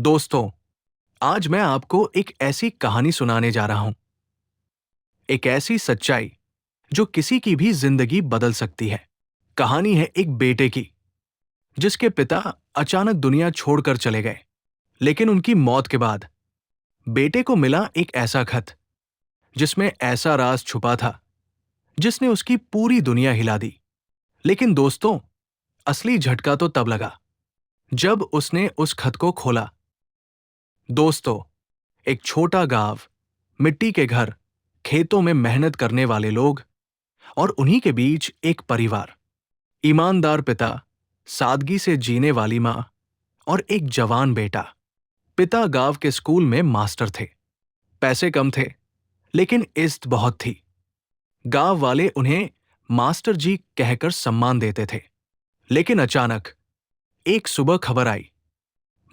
दोस्तों, आज मैं आपको एक ऐसी कहानी सुनाने जा रहा हूं, एक ऐसी सच्चाई जो किसी की भी जिंदगी बदल सकती है। कहानी है एक बेटे की, जिसके पिता अचानक दुनिया छोड़कर चले गए। लेकिन उनकी मौत के बाद बेटे को मिला एक ऐसा खत, जिसमें ऐसा राज छुपा था जिसने उसकी पूरी दुनिया हिला दी। लेकिन दोस्तों, असली झटका तो तब लगा जब उसने उस खत को खोला। दोस्तों, एक छोटा गांव, मिट्टी के घर, खेतों में मेहनत करने वाले लोग, और उन्हीं के बीच एक परिवार, ईमानदार पिता, सादगी से जीने वाली मां और एक जवान बेटा। पिता गांव के स्कूल में मास्टर थे। पैसे कम थे, लेकिन इज्जत बहुत थी। गांव वाले उन्हें मास्टर जी कहकर सम्मान देते थे। लेकिन अचानक एक सुबह खबर आई,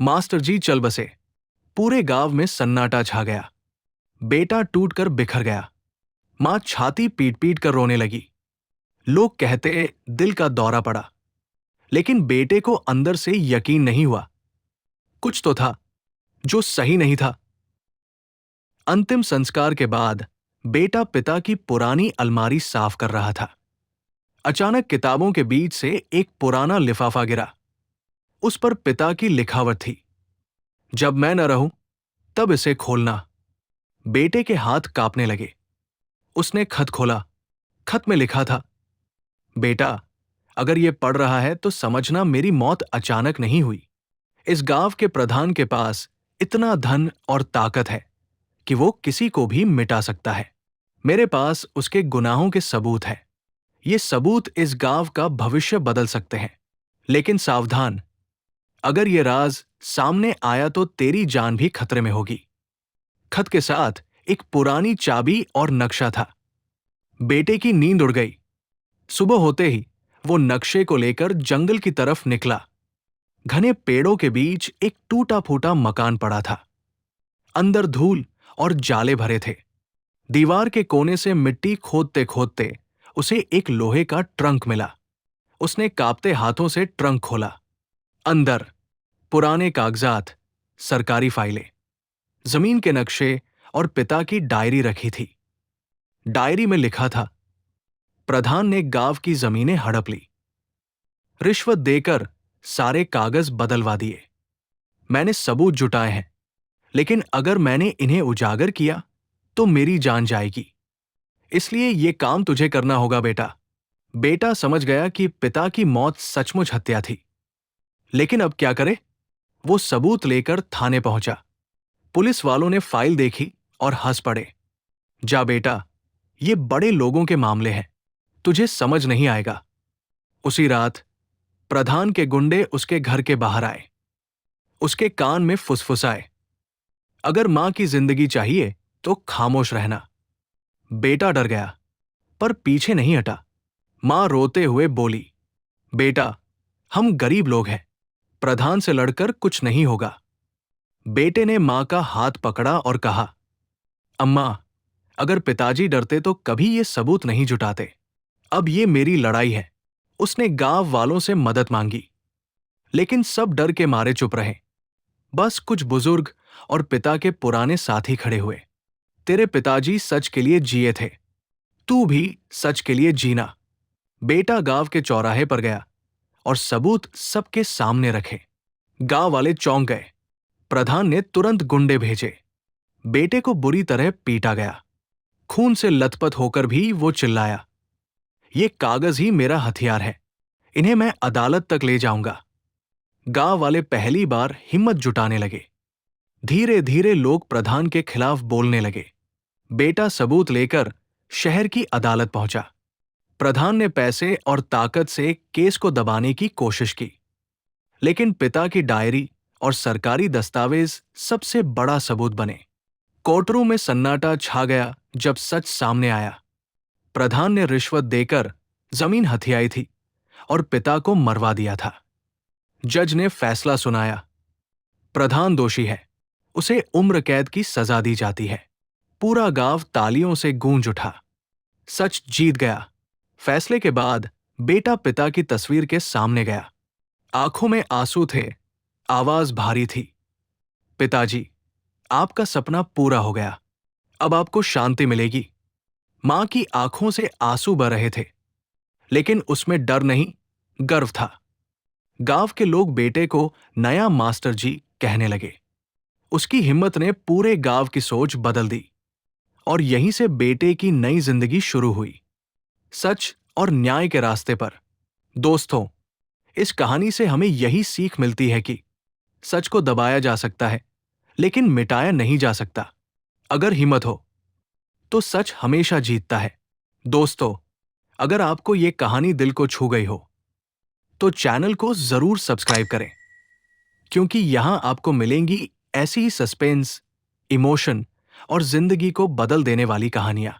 मास्टर जी चल बसे। पूरे गांव में सन्नाटा छा गया। बेटा टूटकर बिखर गया। मां छाती पीट पीट कर रोने लगी। लोग कहते दिल का दौरा पड़ा। लेकिन बेटे को अंदर से यकीन नहीं हुआ। कुछ तो था जो सही नहीं था। अंतिम संस्कार के बाद बेटा पिता की पुरानी अलमारी साफ कर रहा था। अचानक किताबों के बीच से एक पुराना लिफाफा गिरा। उस पर पिता की लिखावट थी, जब मैं न रहूं तब इसे खोलना। बेटे के हाथ कांपने लगे। उसने खत खोला। खत में लिखा था, बेटा, अगर ये पढ़ रहा है तो समझना मेरी मौत अचानक नहीं हुई। इस गांव के प्रधान के पास इतना धन और ताकत है कि वो किसी को भी मिटा सकता है। मेरे पास उसके गुनाहों के सबूत हैं। ये सबूत इस गांव का भविष्य बदल सकते हैं। लेकिन सावधान, अगर ये राज सामने आया तो तेरी जान भी खतरे में होगी। खत के साथ एक पुरानी चाबी और नक्शा था। बेटे की नींद उड़ गई। सुबह होते ही वो नक्शे को लेकर जंगल की तरफ निकला। घने पेड़ों के बीच एक टूटा फूटा मकान पड़ा था। अंदर धूल और जाले भरे थे। दीवार के कोने से मिट्टी खोदते खोदते उसे एक लोहे का ट्रंक मिला। उसने कांपते हाथों से ट्रंक खोला। अंदर पुराने कागजात, सरकारी फाइलें, जमीन के नक्शे और पिता की डायरी रखी थी। डायरी में लिखा था, प्रधान ने गांव की जमीनें हड़प ली। रिश्वत देकर सारे कागज बदलवा दिए। मैंने सबूत जुटाए हैं, लेकिन अगर मैंने इन्हें उजागर किया तो मेरी जान जाएगी। इसलिए ये काम तुझे करना होगा बेटा। बेटा समझ गया कि पिता की मौत सचमुच हत्या थी। लेकिन अब क्या करे? वो सबूत लेकर थाने पहुंचा। पुलिस वालों ने फाइल देखी और हंस पड़े। जा बेटा, ये बड़े लोगों के मामले हैं, तुझे समझ नहीं आएगा। उसी रात प्रधान के गुंडे उसके घर के बाहर आए। उसके कान में फुसफुसाए, अगर मां की जिंदगी चाहिए तो खामोश रहना। बेटा डर गया, पर पीछे नहीं हटा। मां रोते हुए बोली, बेटा, हम गरीब लोग हैं, प्रधान से लड़कर कुछ नहीं होगा। बेटे ने मां का हाथ पकड़ा और कहा, अम्मा, अगर पिताजी डरते तो कभी ये सबूत नहीं जुटाते। अब ये मेरी लड़ाई है। उसने गांव वालों से मदद मांगी, लेकिन सब डर के मारे चुप रहे। बस कुछ बुजुर्ग और पिता के पुराने साथी खड़े हुए। तेरे पिताजी सच के लिए जिए थे, तू भी सच के लिए जीना। बेटा गांव के चौराहे पर गया और सबूत सबके सामने रखे। गांव वाले चौंक गए। प्रधान ने तुरंत गुंडे भेजे। बेटे को बुरी तरह पीटा गया। खून से लथपथ होकर भी वो चिल्लाया, ये कागज ही मेरा हथियार है, इन्हें मैं अदालत तक ले जाऊंगा। गांव वाले पहली बार हिम्मत जुटाने लगे। धीरे धीरे लोग प्रधान के खिलाफ बोलने लगे। बेटा सबूत लेकर शहर की अदालत पहुंचा। प्रधान ने पैसे और ताकत से केस को दबाने की कोशिश की, लेकिन पिता की डायरी और सरकारी दस्तावेज सबसे बड़ा सबूत बने। कोर्टरूम में सन्नाटा छा गया जब सच सामने आया। प्रधान ने रिश्वत देकर जमीन हथियाई थी और पिता को मरवा दिया था। जज ने फैसला सुनाया, प्रधान दोषी है, उसे उम्र कैद की सजा दी जाती है। पूरा गांव तालियों से गूंज उठा। सच जीत गया। फैसले के बाद बेटा पिता की तस्वीर के सामने गया। आंखों में आंसू थे, आवाज भारी थी। पिताजी, आपका सपना पूरा हो गया। अब आपको शांति मिलेगी। मां की आंखों से आंसू बह रहे थे, लेकिन उसमें डर नहीं, गर्व था। गांव के लोग बेटे को नया मास्टर जी कहने लगे। उसकी हिम्मत ने पूरे गांव की सोच बदल दी और यहीं से बेटे की नई जिंदगी शुरू हुई, सच और न्याय के रास्ते पर। दोस्तों, इस कहानी से हमें यही सीख मिलती है कि सच को दबाया जा सकता है, लेकिन मिटाया नहीं जा सकता। अगर हिम्मत हो तो सच हमेशा जीतता है। दोस्तों, अगर आपको ये कहानी दिल को छू गई हो तो चैनल को जरूर सब्सक्राइब करें, क्योंकि यहां आपको मिलेंगी ऐसी ही सस्पेंस, इमोशन और जिंदगी को बदल देने वाली कहानियां।